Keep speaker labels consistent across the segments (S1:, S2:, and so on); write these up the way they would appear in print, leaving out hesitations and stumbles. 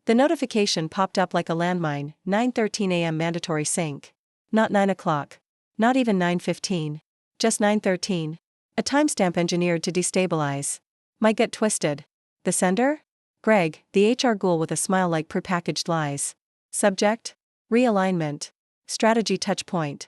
S1: The notification popped up like a landmine, 9:13 a.m. mandatory sync. Not 9 o'clock. Not even 9:15. Just 9:13. A timestamp engineered to destabilize. My gut twisted. The sender? Greg, the HR ghoul with a smile like prepackaged lies. Subject? Realignment. Strategy touchpoint.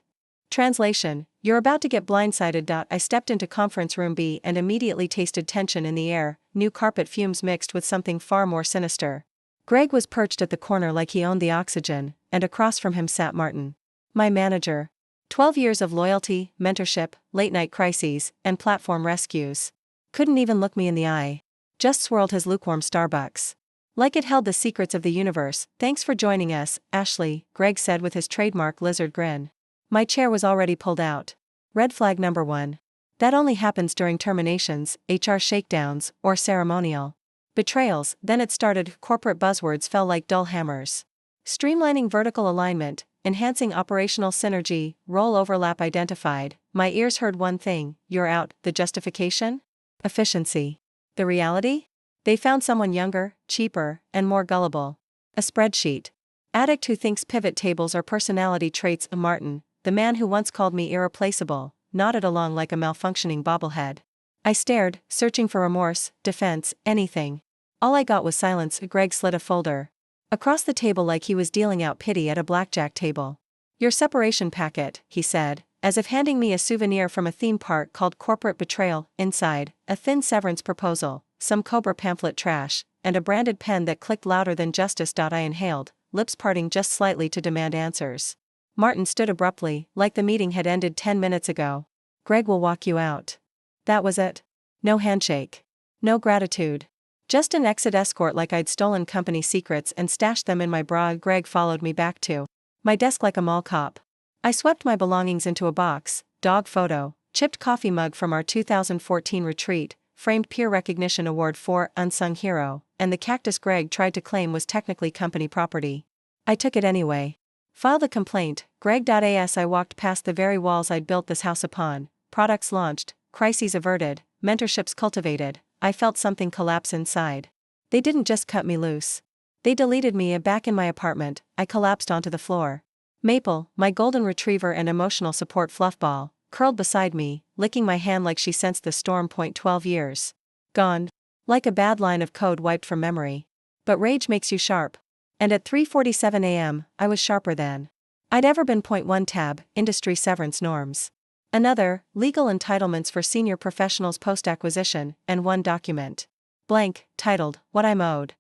S1: Translation: You're about to get blindsided. I stepped into conference room B and immediately tasted tension in the air, new carpet fumes mixed with something far more sinister. Greg was perched at the corner like he owned the oxygen, and across from him sat Martin. My manager. 12 years of loyalty, mentorship, late-night crises, and platform rescues. Couldn't even look me in the eye. Just swirled his lukewarm Starbucks. Like it held the secrets of the universe. Thanks for joining us, Ashley, Greg said with his trademark lizard grin. My chair was already pulled out. Red flag number 1. That only happens during terminations, HR shakedowns, or ceremonial betrayals. Then it started. Corporate buzzwords fell like dull hammers. Streamlining vertical alignment, enhancing operational synergy, role overlap identified. My ears heard one thing: you're out. The justification? Efficiency. The reality? They found someone younger, cheaper, and more gullible. A spreadsheet addict who thinks pivot tables are personality traits. Martin, the man who once called me irreplaceable, nodded along like a malfunctioning bobblehead. I stared, searching for remorse, defense, anything. All I got was silence. Greg slid a folder across the table like he was dealing out pity at a blackjack table. Your separation packet, he said, as if handing me a souvenir from a theme park called Corporate Betrayal. Inside, a thin severance proposal, some Cobra pamphlet trash, and a branded pen that clicked louder than justice. I inhaled, lips parting just slightly to demand answers. Martin stood abruptly, like the meeting had ended 10 minutes ago. Greg will walk you out. That was it. No handshake. No gratitude. Just an exit escort like I'd stolen company secrets and stashed them in my bra. Greg followed me back to my desk like a mall cop. I swept my belongings into a box: dog photo, chipped coffee mug from our 2014 retreat, framed peer recognition award for unsung hero, and the cactus Greg tried to claim was technically company property. I took it anyway. Filed a complaint. Greg.as I walked past the very walls I'd built this house upon. Products launched, crises averted, mentorships cultivated. I felt something collapse inside. They didn't just cut me loose. They deleted me. Back in my apartment, I collapsed onto the floor. Maple, my golden retriever and emotional support fluffball, curled beside me, licking my hand like she sensed the storm. 12 years. Gone. Like a bad line of code wiped from memory. But rage makes you sharp. And at 3:47 a.m., I was sharper than I'd ever been. 1 tab, industry severance norms. Another, legal entitlements for senior professionals post-acquisition, and 1 document. Blank, titled, What I'm Owed.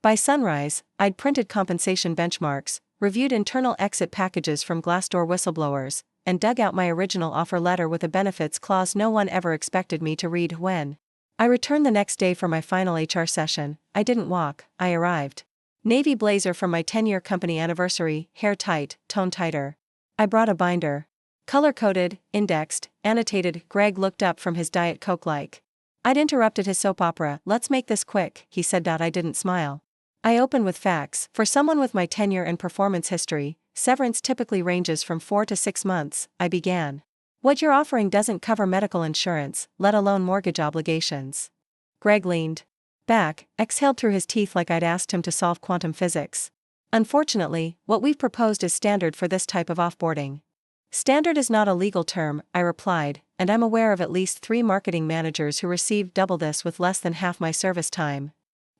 S1: By sunrise, I'd printed compensation benchmarks, reviewed internal exit packages from Glassdoor whistleblowers, and dug out my original offer letter with a benefits clause no one ever expected me to read. When I returned the next day for my final HR session, I didn't walk, I arrived. Navy blazer from my 10-year company anniversary, hair tight, tone tighter. I brought a binder. Color-coded, indexed, annotated. Greg looked up from his Diet Coke like I'd interrupted his soap opera. Let's make this quick, he said. I didn't smile. I opened with facts. For someone with my tenure and performance history, severance typically ranges from 4 to 6 months, I began. What you're offering doesn't cover medical insurance, let alone mortgage obligations. Greg leaned back, exhaled through his teeth like I'd asked him to solve quantum physics. Unfortunately, what we've proposed is standard for this type of offboarding. Standard is not a legal term, I replied, and I'm aware of at least 3 marketing managers who received double this with less than half my service time.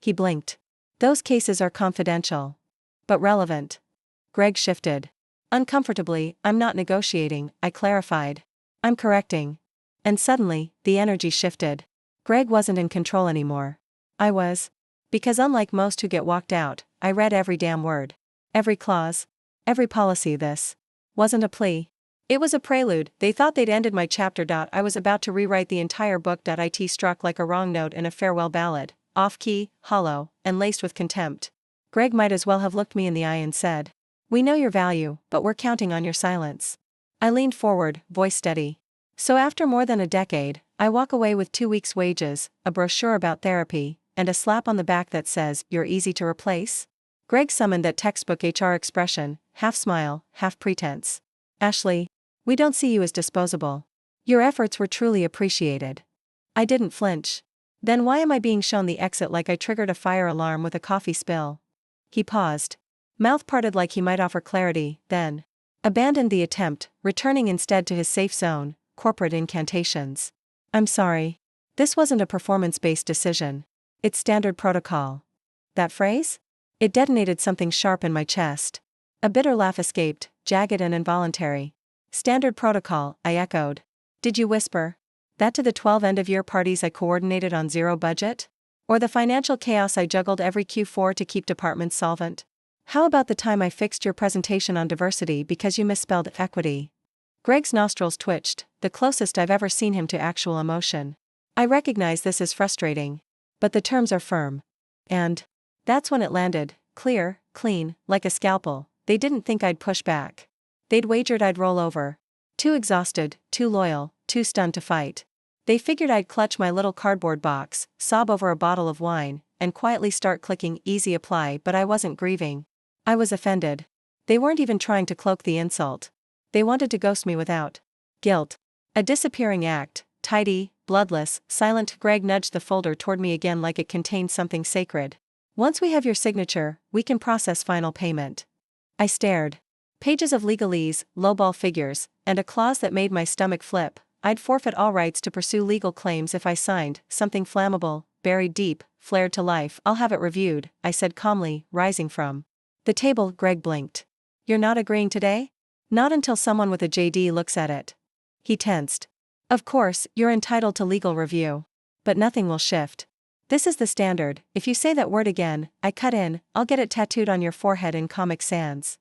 S1: He blinked. Those cases are confidential. But relevant. Greg shifted. Uncomfortably, I'm not negotiating, I clarified. I'm correcting. And suddenly, the energy shifted. Greg wasn't in control anymore. I was. Because unlike most who get walked out, I read every damn word. Every clause. Every policy. This wasn't a plea. It was a prelude. They thought they'd ended my chapter. I was about to rewrite the entire book. It struck like a wrong note in a farewell ballad, off-key, hollow, and laced with contempt. Greg might as well have looked me in the eye and said, "We know your value, but we're counting on your silence." I leaned forward, voice steady. So after more than a decade, I walk away with 2 weeks' wages, a brochure about therapy, and a slap on the back that says, "You're easy to replace?" Greg summoned that textbook HR expression, half smile, half pretense. "Ashley, we don't see you as disposable. Your efforts were truly appreciated." I didn't flinch. Then why am I being shown the exit like I triggered a fire alarm with a coffee spill? He paused. Mouth parted like he might offer clarity, then abandoned the attempt, returning instead to his safe zone, corporate incantations. I'm sorry. This wasn't a performance-based decision. It's standard protocol. That phrase? It detonated something sharp in my chest. A bitter laugh escaped, jagged and involuntary. Standard protocol, I echoed. Did you whisper that to the 12 end-of-year parties I coordinated on zero budget? Or the financial chaos I juggled every Q4 to keep departments solvent? How about the time I fixed your presentation on diversity because you misspelled equity? Greg's nostrils twitched, the closest I've ever seen him to actual emotion. I recognize this is frustrating. But the terms are firm. And that's when it landed, clear, clean, like a scalpel. They didn't think I'd push back. They'd wagered I'd roll over. Too exhausted, too loyal, too stunned to fight. They figured I'd clutch my little cardboard box, sob over a bottle of wine, and quietly start clicking easy apply, but I wasn't grieving. I was offended. They weren't even trying to cloak the insult. They wanted to ghost me without guilt. A disappearing act, tidy, bloodless, silent. Greg nudged the folder toward me again like it contained something sacred. Once we have your signature, we can process final payment. I stared. Pages of legalese, lowball figures, and a clause that made my stomach flip. I'd forfeit all rights to pursue legal claims if I signed something flammable, buried deep, flared to life. I'll have it reviewed, I said calmly, rising from the table. Greg blinked. You're not agreeing today? Not until someone with a JD looks at it. He tensed. Of course, you're entitled to legal review. But nothing will shift. This is the standard. If you say that word again, I cut in, I'll get it tattooed on your forehead in Comic Sans.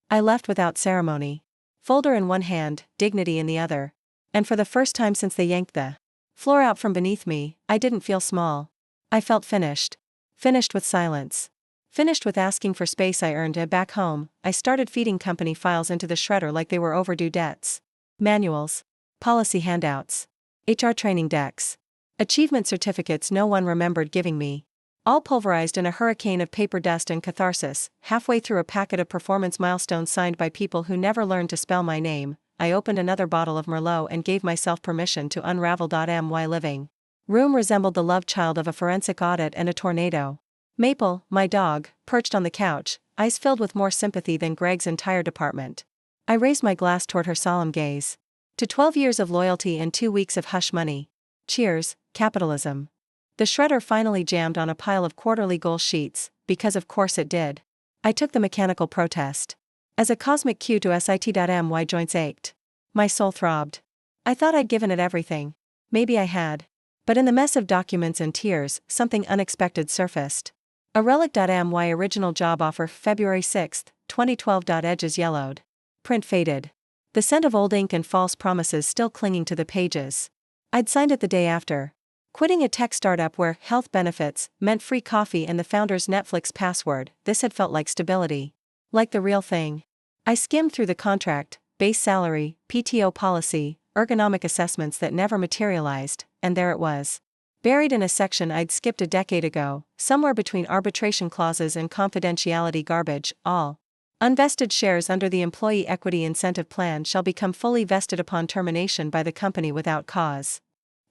S1: I left without ceremony. Folder in one hand, dignity in the other. And for the first time since they yanked the floor out from beneath me, I didn't feel small. I felt finished. Finished with silence. Finished with asking for space I earned back home. I started feeding company files into the shredder like they were overdue debts. Manuals. Policy handouts. HR training decks. Achievement certificates no one remembered giving me. All pulverized in a hurricane of paper dust and catharsis. Halfway through a packet of performance milestones signed by people who never learned to spell my name, I opened another bottle of Merlot and gave myself permission to unravel. My living room resembled the love child of a forensic audit and a tornado. Maple, my dog, perched on the couch, eyes filled with more sympathy than Greg's entire department. I raised my glass toward her solemn gaze. To 12 years of loyalty and 2 weeks of hush money. Cheers, capitalism. The shredder finally jammed on a pile of quarterly goal sheets, because of course it did. I took the mechanical protest as a cosmic cue to sit. My joints ached. My soul throbbed. I thought I'd given it everything. Maybe I had. But in the mess of documents and tears, something unexpected surfaced. A relic. My original job offer, February 6, 2012. Edges yellowed. Print faded. The scent of old ink and false promises still clinging to the pages. I'd signed it the day after. Quitting a tech startup where health benefits meant free coffee and the founder's Netflix password. This had felt like stability. Like the real thing. I skimmed through the contract, base salary, PTO policy, ergonomic assessments that never materialized, and there it was. Buried in a section I'd skipped a decade ago, somewhere between arbitration clauses and confidentiality garbage. All unvested shares under the Employee Equity Incentive Plan shall become fully vested upon termination by the company without cause.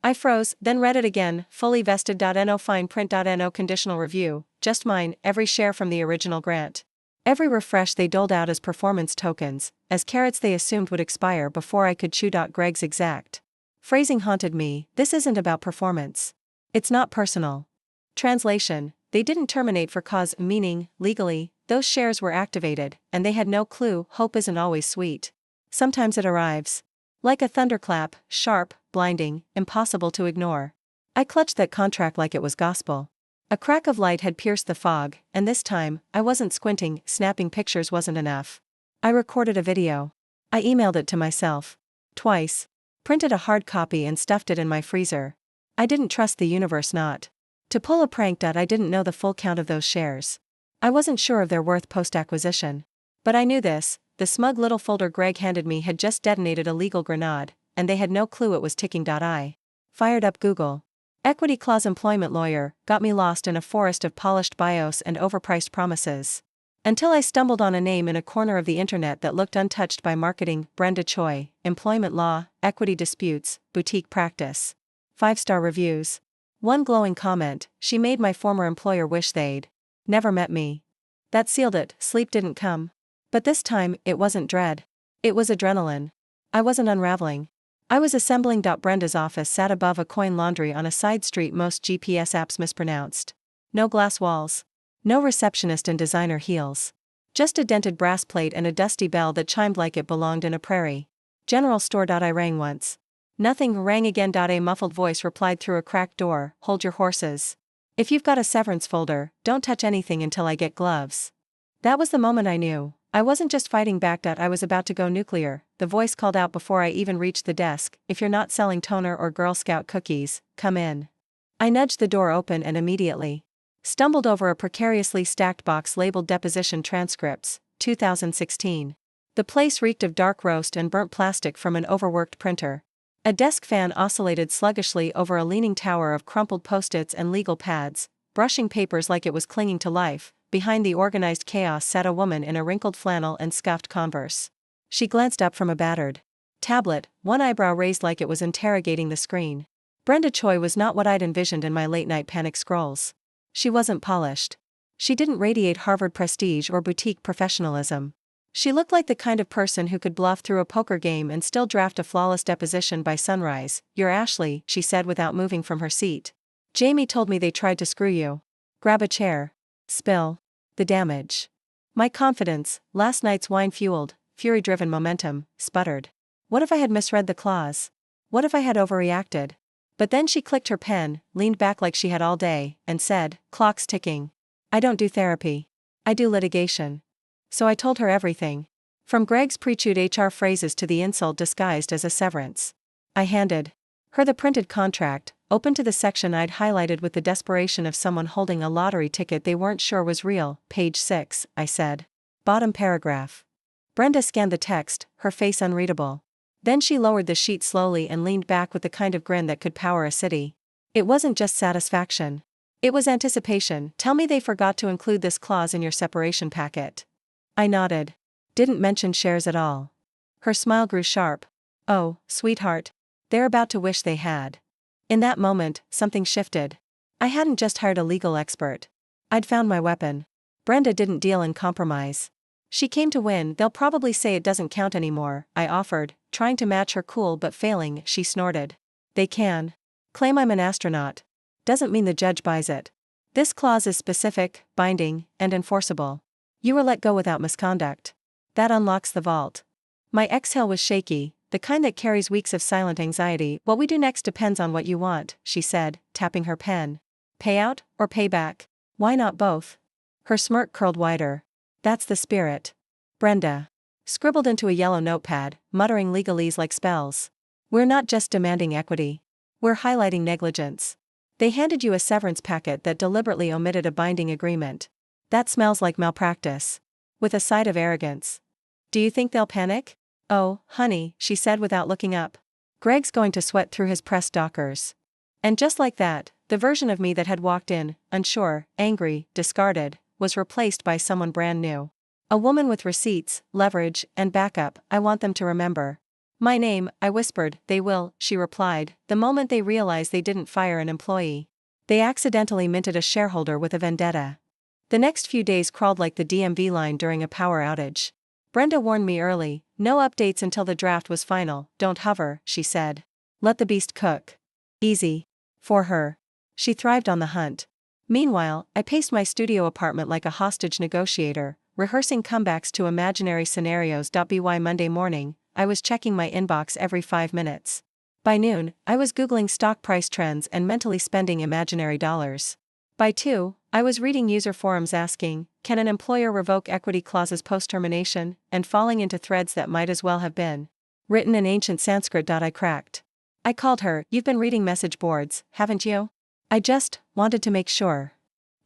S1: I froze, then read it again. Fully vested. No fine print. No conditional review, just mine, every share from the original grant. Every refresh they doled out as performance tokens, as carrots they assumed would expire before I could chew. Greg's exact phrasing haunted me. This isn't about performance. It's not personal. Translation: they didn't terminate for cause, meaning, legally, those shares were activated, and they had no clue. Hope isn't always sweet. Sometimes it arrives like a thunderclap, sharp, blinding, impossible to ignore. I clutched that contract like it was gospel. A crack of light had pierced the fog, and this time, I wasn't squinting. Snapping pictures wasn't enough. I recorded a video. I emailed it to myself. Twice. Printed a hard copy and stuffed it in my freezer. I didn't trust the universe not to pull a prank. I didn't know the full count of those shares. I wasn't sure of their worth post-acquisition. But I knew this: the smug little folder Greg handed me had just detonated a legal grenade, and they had no clue it was ticking. I fired up Google. Equity clause employment lawyer got me lost in a forest of polished bios and overpriced promises. Until I stumbled on a name in a corner of the internet that looked untouched by marketing: Brenda Choi, employment law, equity disputes, boutique practice. 5-star reviews. One glowing comment: she made my former employer wish they'd never met me. That sealed it, sleep didn't come. But this time, it wasn't dread. It was adrenaline. I wasn't unraveling. I was assembling. Brenda's office sat above a coin laundry on a side street most GPS apps mispronounced. No glass walls. No receptionist in designer heels. Just a dented brass plate and a dusty bell that chimed like it belonged in a prairie. General store. I rang once. Nothing. Rang again. A muffled voice replied through a cracked door, hold your horses. If you've got a severance folder, don't touch anything until I get gloves. That was the moment I knew. I wasn't just fighting back. I was about to go nuclear. The voice called out before I even reached the desk, if you're not selling toner or Girl Scout cookies, come in. I nudged the door open and immediately stumbled over a precariously stacked box labeled Deposition Transcripts, 2016. The place reeked of dark roast and burnt plastic from an overworked printer. A desk fan oscillated sluggishly over a leaning tower of crumpled post-its and legal pads, brushing papers like it was clinging to life. Behind the organized chaos sat a woman in a wrinkled flannel and scuffed Converse. She glanced up from a battered tablet, one eyebrow raised like it was interrogating the screen. Brenda Choi was not what I'd envisioned in my late-night panic scrolls. She wasn't polished. She didn't radiate Harvard prestige or boutique professionalism. She looked like the kind of person who could bluff through a poker game and still draft a flawless deposition by sunrise. You're Ashley, she said without moving from her seat. Jamie told me they tried to screw you. Grab a chair. Spill. The damage. My confidence, last night's wine-fueled, fury-driven momentum, sputtered. What if I had misread the clause? What if I had overreacted? But then she clicked her pen, leaned back like she had all day, and said, clock's ticking. I don't do therapy. I do litigation. So I told her everything. From Greg's pre-chewed HR phrases to the insult disguised as a severance. I handed her the printed contract, open to the section I'd highlighted with the desperation of someone holding a lottery ticket they weren't sure was real. Page 6, I said. Bottom paragraph. Brenda scanned the text, her face unreadable. Then she lowered the sheet slowly and leaned back with the kind of grin that could power a city. It wasn't just satisfaction. It was anticipation. Tell me they forgot to include this clause in your separation packet. I nodded. Didn't mention shares at all. Her smile grew sharp. Oh, sweetheart. They're about to wish they had. In that moment, something shifted. I hadn't just hired a legal expert. I'd found my weapon. Brenda didn't deal in compromise. She came to win. They'll probably say it doesn't count anymore, I offered, trying to match her cool but failing. She snorted. They can claim I'm an astronaut. Doesn't mean the judge buys it. This clause is specific, binding, and enforceable. You were let go without misconduct. That unlocks the vault. My exhale was shaky, the kind that carries weeks of silent anxiety. What we do next depends on what you want, she said, tapping her pen. Payout, or payback? Why not both? Her smirk curled wider. That's the spirit. Brenda scribbled into a yellow notepad, muttering legalese like spells. We're not just demanding equity. We're highlighting negligence. They handed you a severance packet that deliberately omitted a binding agreement. That smells like malpractice. With a side of arrogance. Do you think they'll panic? Oh, honey, she said without looking up. Greg's going to sweat through his pressed dockers. And just like that, the version of me that had walked in, unsure, angry, discarded, was replaced by someone brand new. A woman with receipts, leverage, and backup. I want them to remember my name, I whispered. They will, she replied, the moment they realize they didn't fire an employee. They accidentally minted a shareholder with a vendetta. The next few days crawled like the DMV line during a power outage. Brenda warned me early, no updates until the draft was final. Don't hover, she said. Let the beast cook. Easy. For her. She thrived on the hunt. Meanwhile, I paced my studio apartment like a hostage negotiator, rehearsing comebacks to imaginary scenarios. By Monday morning, I was checking my inbox every 5 minutes. By noon, I was Googling stock price trends and mentally spending imaginary dollars. By 2, I was reading user forums asking, can an employer revoke equity clauses post-termination, and falling into threads that might as well have been written in ancient Sanskrit. I cracked. I called her. You've been reading message boards, haven't you? I just wanted to make sure.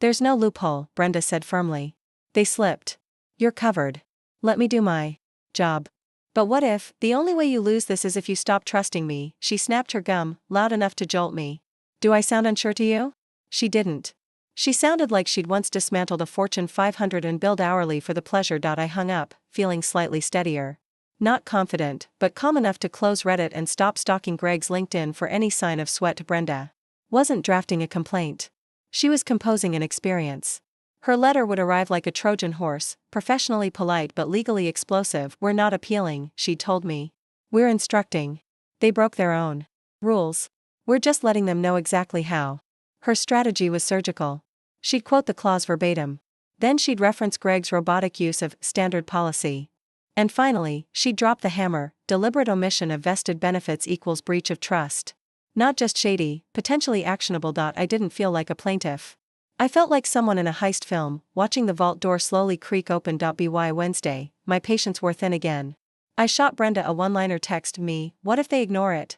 S1: There's no loophole, Brenda said firmly. They slipped. You're covered. Let me do my job. But what if, the only way you lose this is if you stop trusting me? She snapped her gum, loud enough to jolt me. Do I sound unsure to you? She didn't. She sounded like she'd once dismantled a Fortune 500 and billed hourly for the pleasure. I hung up, feeling slightly steadier. Not confident, but calm enough to close Reddit and stop stalking Greg's LinkedIn for any sign of sweat. Brenda wasn't drafting a complaint. She was composing an experience. Her letter would arrive like a Trojan horse, professionally polite but legally explosive. We're not appealing, she'd told me. We're instructing. They broke their own rules. We're just letting them know exactly how. Her strategy was surgical. She'd quote the clause verbatim. Then she'd reference Greg's robotic use of standard policy. And finally, she'd drop the hammer: deliberate omission of vested benefits equals breach of trust. Not just shady, potentially actionable. I didn't feel like a plaintiff. I felt like someone in a heist film, watching the vault door slowly creak open. By Wednesday, my patience wore thin again. I shot Brenda a one-liner text me, what if they ignore it?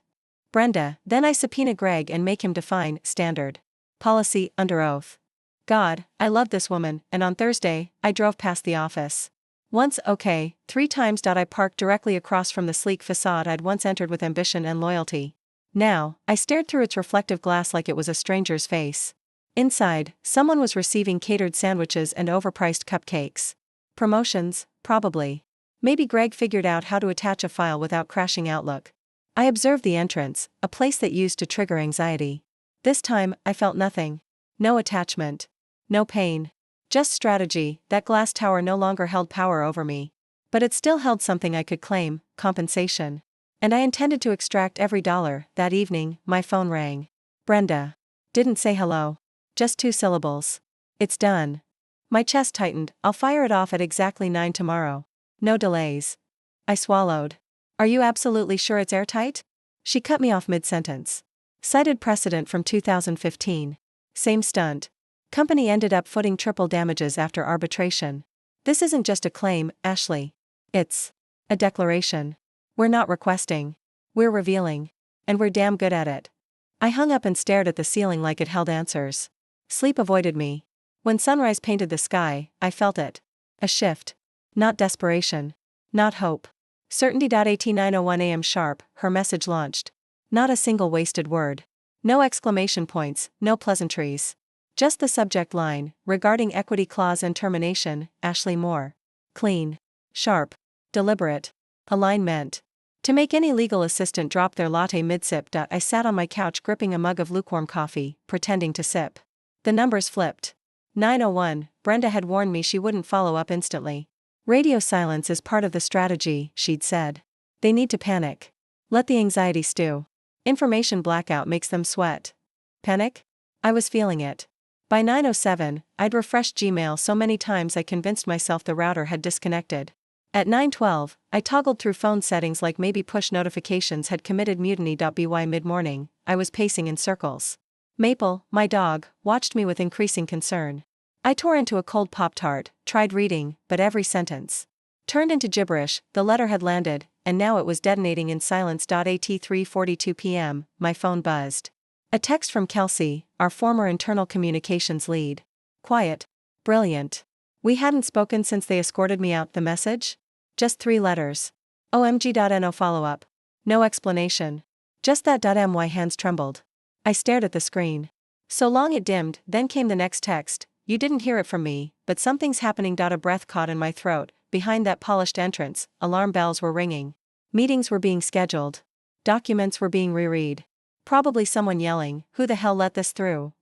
S1: Brenda, then I subpoena Greg and make him define standard policy under oath. God, I love this woman. And on Thursday, I drove past the office. Once, okay, 3 times. I parked directly across from the sleek facade I'd once entered with ambition and loyalty. Now, I stared through its reflective glass like it was a stranger's face. Inside, someone was receiving catered sandwiches and overpriced cupcakes. Promotions, probably. Maybe Greg figured out how to attach a file without crashing Outlook. I observed the entrance, a place that used to trigger anxiety. This time, I felt nothing. No attachment. No pain. Just strategy. That glass tower no longer held power over me. But it still held something I could claim: compensation. And I intended to extract every dollar. That evening, my phone rang. Brenda. Didn't say hello. Just 2 syllables. It's done. My chest tightened. I'll fire it off at exactly 9 tomorrow. No delays. I swallowed. Are you absolutely sure it's airtight? She cut me off mid-sentence. Cited precedent from 2015. Same stunt. Company ended up footing triple damages after arbitration. This isn't just a claim, Ashley. It's a declaration. We're not requesting. We're revealing. And we're damn good at it. I hung up and stared at the ceiling like it held answers. Sleep avoided me. When sunrise painted the sky, I felt it. A shift. Not desperation. Not hope. Certainty. 9:01 a.m. sharp, her message launched. Not a single wasted word. No exclamation points, no pleasantries. Just the subject line: regarding equity clause and termination, Ashley Moore. Clean. Sharp. Deliberate. A line meant to make any legal assistant drop their latte mid-sip. I sat on my couch gripping a mug of lukewarm coffee, pretending to sip. The numbers flipped. 9:01, Brenda had warned me she wouldn't follow up instantly. Radio silence is part of the strategy, she'd said. They need to panic. Let the anxiety stew. Information blackout makes them sweat. Panic? I was feeling it. By 9:07, I'd refreshed Gmail so many times I convinced myself the router had disconnected. At 9:12, I toggled through phone settings like maybe push notifications had committed mutiny. By mid-morning, I was pacing in circles. Maple, my dog, watched me with increasing concern. I tore into a cold Pop-Tart, tried reading, but every sentence turned into gibberish. The letter had landed, and now it was detonating in silence. At 3:42 p.m., my phone buzzed. A text from Kelsey, our former internal communications lead. Quiet. Brilliant. We hadn't spoken since they escorted me out. The message? Just 3 letters. OMG.no follow-up. No explanation. Just that. My hands trembled. I stared at the screen. So long it dimmed. Then came the next text. You didn't hear it from me, but something's happening. A breath caught in my throat. Behind that polished entrance, alarm bells were ringing. Meetings were being scheduled. Documents were being reread. Probably someone yelling, "Who the hell let this through?"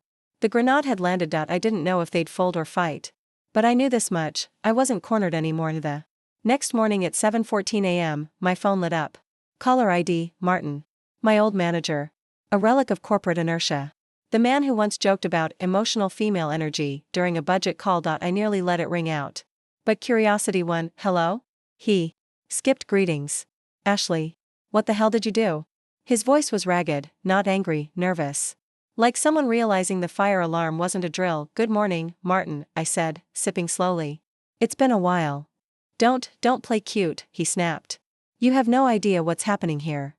S1: The grenade had landed. I didn't know if they'd fold or fight. But I knew this much: I wasn't cornered anymore. The next morning at 7:14 a.m., my phone lit up. Caller ID, Martin. My old manager. A relic of corporate inertia. The man who once joked about emotional female energy during a budget call. I nearly let it ring out. But curiosity won. Hello? He skipped greetings. Ashley. What the hell did you do? His voice was ragged, not angry, nervous. Like someone realizing the fire alarm wasn't a drill. Good morning, Martin, I said, sipping slowly. It's been a while. Don't play cute, he snapped. You have no idea what's happening here.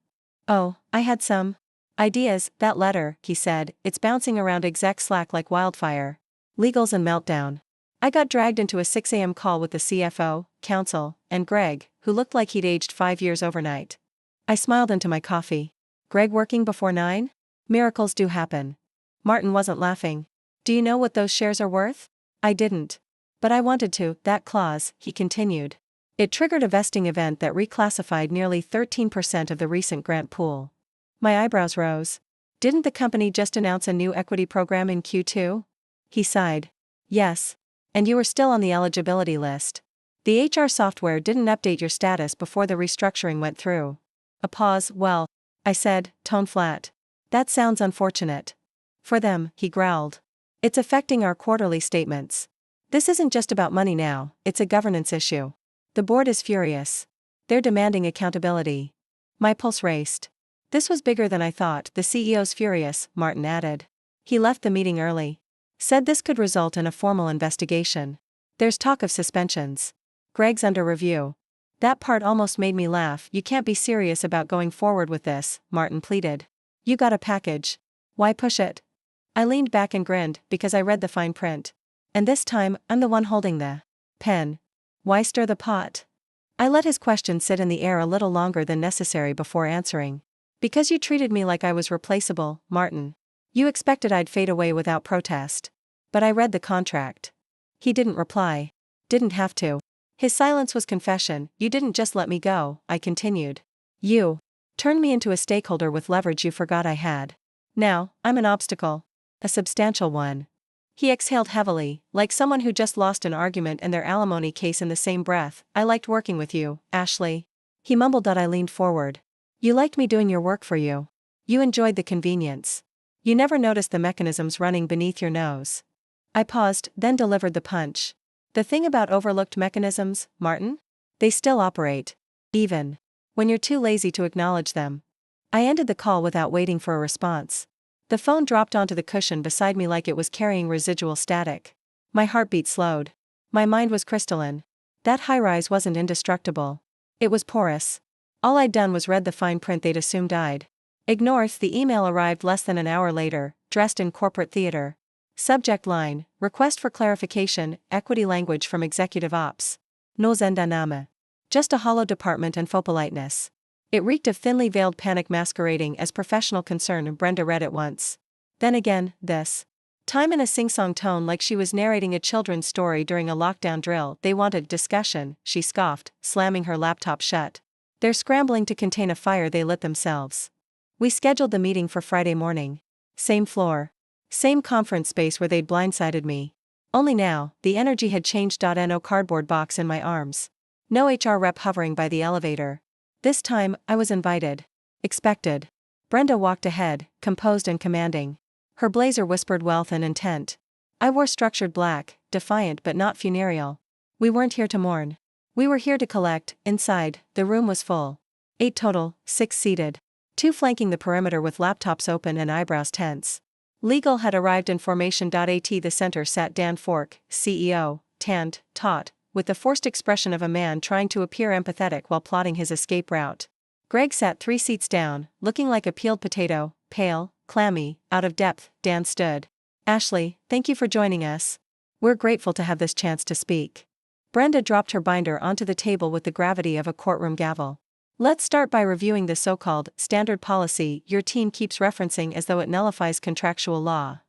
S1: Oh, I had some ideas. That letter, he said, it's bouncing around exec Slack like wildfire. Legals and meltdown. I got dragged into a 6 a.m. call with the CFO, counsel, and Greg, who looked like he'd aged 5 years overnight. I smiled into my coffee. Greg working before 9? Miracles do happen. Martin wasn't laughing. Do you know what those shares are worth? I didn't. But I wanted to. That clause, he continued. It triggered a vesting event that reclassified nearly 13% of the recent grant pool. My eyebrows rose. Didn't the company just announce a new equity program in Q2? He sighed. Yes. And you were still on the eligibility list. The HR software didn't update your status before the restructuring went through. A pause. Well, I said, tone flat. That sounds unfortunate. For them, he growled. It's affecting our quarterly statements. This isn't just about money now, it's a governance issue. The board is furious. They're demanding accountability. My pulse raced. This was bigger than I thought. The CEO's furious, Martin added. He left the meeting early. Said this could result in a formal investigation. There's talk of suspensions. Greg's under review. That part almost made me laugh. You can't be serious about going forward with this, Martin pleaded. You got a package. Why push it? I leaned back and grinned, because I read the fine print. And this time, I'm the one holding the pen. Why stir the pot? I let his question sit in the air a little longer than necessary before answering. Because you treated me like I was replaceable, Martin. You expected I'd fade away without protest. But I read the contract. He didn't reply. Didn't have to. His silence was confession. You didn't just let me go, I continued. You turned me into a stakeholder with leverage you forgot I had. Now, I'm an obstacle. A substantial one. He exhaled heavily, like someone who just lost an argument and their alimony case in the same breath. I liked working with you, Ashley. He mumbled that. I leaned forward. You liked me doing your work for you. You enjoyed the convenience. You never noticed the mechanisms running beneath your nose. I paused, then delivered the punch. The thing about overlooked mechanisms, Martin? They still operate. Even when you're too lazy to acknowledge them. I ended the call without waiting for a response. The phone dropped onto the cushion beside me like it was carrying residual static. My heartbeat slowed. My mind was crystalline. That high-rise wasn't indestructible. It was porous. All I'd done was read the fine print they'd assumed I'd. Ignore. The email arrived less than an hour later, dressed in corporate theater. Subject line, request for clarification, equity language from executive ops. No Zendaname. Just a hollow department and faux politeness. It reeked of thinly veiled panic masquerading as professional concern. Brenda read it once. Then again, this time in a sing-song tone like she was narrating a children's story during a lockdown drill. They wanted discussion, she scoffed, slamming her laptop shut. They're scrambling to contain a fire they lit themselves. We scheduled the meeting for Friday morning. Same floor. Same conference space where they'd blindsided me. Only now, the energy had changed. No cardboard box in my arms. No HR rep hovering by the elevator. This time, I was invited. Expected. Brenda walked ahead, composed and commanding. Her blazer whispered wealth and intent. I wore structured black, defiant but not funereal. We weren't here to mourn. We were here to collect. Inside, the room was full. 8 total, 6 seated. 2 flanking the perimeter with laptops open and eyebrows tense. Legal had arrived in formation. At the center sat Dan Fork, CEO, tanned, taut, with the forced expression of a man trying to appear empathetic while plotting his escape route. Greg sat 3 seats down, looking like a peeled potato, pale, clammy, out of depth. Dan stood. Ashley, thank you for joining us. We're grateful to have this chance to speak. Brenda dropped her binder onto the table with the gravity of a courtroom gavel. Let's start by reviewing the so-called standard policy your team keeps referencing as though it nullifies contractual law.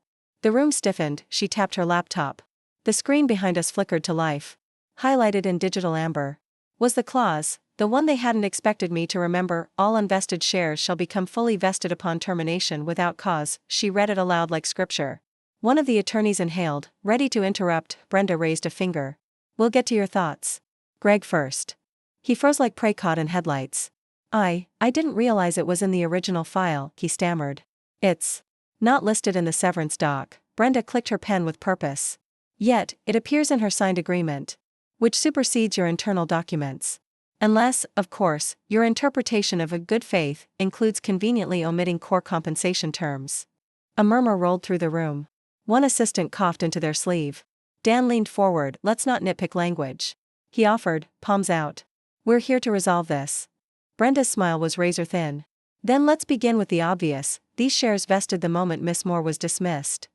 S1: The room stiffened. She tapped her laptop. The screen behind us flickered to life. Highlighted in digital amber was the clause, the one they hadn't expected me to remember. All unvested shares shall become fully vested upon termination without cause. She read it aloud like scripture. One of the attorneys inhaled, ready to interrupt. Brenda raised a finger. We'll get to your thoughts. Greg first. He froze like prey caught in headlights. I didn't realize it was in the original file, he stammered. It's not listed in the severance doc. Brenda clicked her pen with purpose. Yet, it appears in her signed agreement, which supersedes your internal documents. Unless, of course, your interpretation of a good faith includes conveniently omitting core compensation terms. A murmur rolled through the room. One assistant coughed into their sleeve. Dan leaned forward. Let's not nitpick language. He offered, palms out. We're here to resolve this. Brenda's smile was razor thin. Then let's begin with the obvious. These shares vested the moment Miss Moore was dismissed.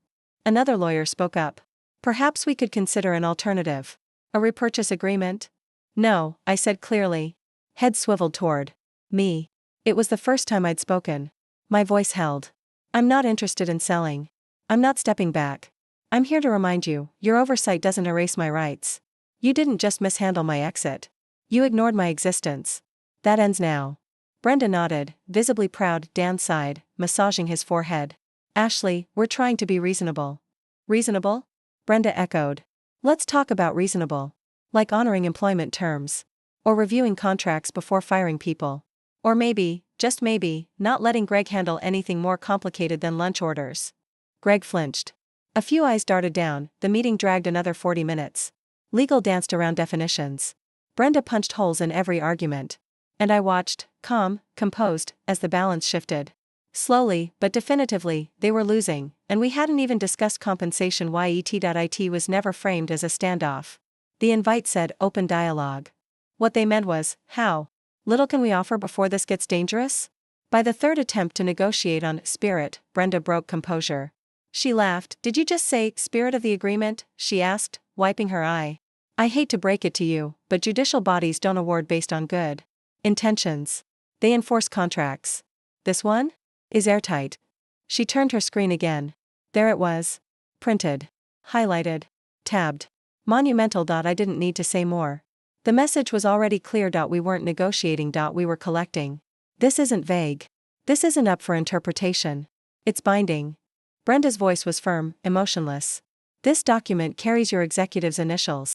S1: Another lawyer spoke up. Perhaps we could consider an alternative. A repurchase agreement? No, I said clearly. Head swiveled toward me. It was the first time I'd spoken. My voice held. I'm not interested in selling. I'm not stepping back. I'm here to remind you, your oversight doesn't erase my rights. You didn't just mishandle my exit. You ignored my existence. That ends now. Brenda nodded, visibly proud. Dan sighed, massaging his forehead. Ashley, we're trying to be reasonable. Reasonable? Brenda echoed. Let's talk about reasonable. Like honoring employment terms. Or reviewing contracts before firing people. Or maybe, just maybe, not letting Greg handle anything more complicated than lunch orders. Greg flinched. A few eyes darted down, the meeting dragged another 40 minutes. Legal danced around definitions. Brenda punched holes in every argument. And I watched, calm, composed, as the balance shifted. Slowly, but definitively, they were losing, and we hadn't even discussed compensation. It was never framed as a standoff. The invite said open dialogue. What they meant was, how little can we offer before this gets dangerous? By the third attempt to negotiate on spirit, Brenda broke composure. She laughed. Did you just say spirit of the agreement? She asked, wiping her eye. I hate to break it to you, but judicial bodies don't award based on good intentions. They enforce contracts. This one is airtight. She turned her screen again. There it was. Printed. Highlighted. Tabbed. Monumental. I didn't need to say more. The message was already clear. We weren't negotiating. We were collecting. This isn't vague. This isn't up for interpretation. It's binding. Brenda's voice was firm, emotionless. This document carries your executive's initials.